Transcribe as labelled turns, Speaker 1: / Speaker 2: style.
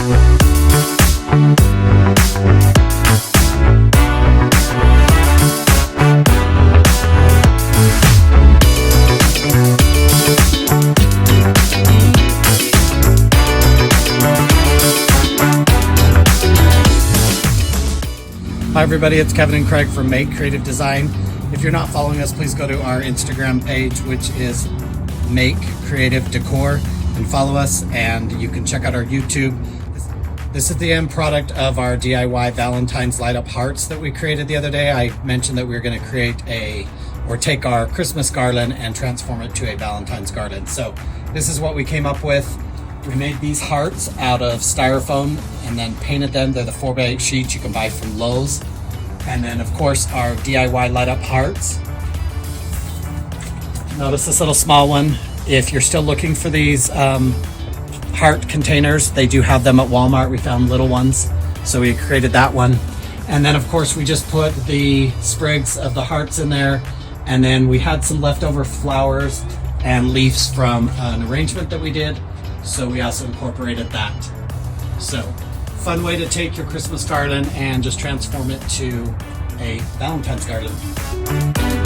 Speaker 1: Hi everybody, it's Kevin and Craig from Make Creative Design. If you're not following us, please go to our Instagram page, which is Make Creative Decor, and follow us, and you can check out our YouTube. This is the end product of our DIY Valentines light up hearts that we created the other day. I mentioned that we were going to create take our Christmas garland and transform it to a Valentine's garland. So this is what we came up with. We made these hearts out of styrofoam and then painted them. They're the 4x8 sheets you can buy from Lowe's. And then of course our DIY light up hearts. Notice this little small one. If you're still looking for these heart containers, they do have them at Walmart. We found little ones, so we created that one. And then of course we just put the sprigs of the hearts in there. And then we had some leftover flowers and leaves from an arrangement that we did. So we also incorporated that. So, fun way to take your Christmas garland and just transform it to a Valentine's garland.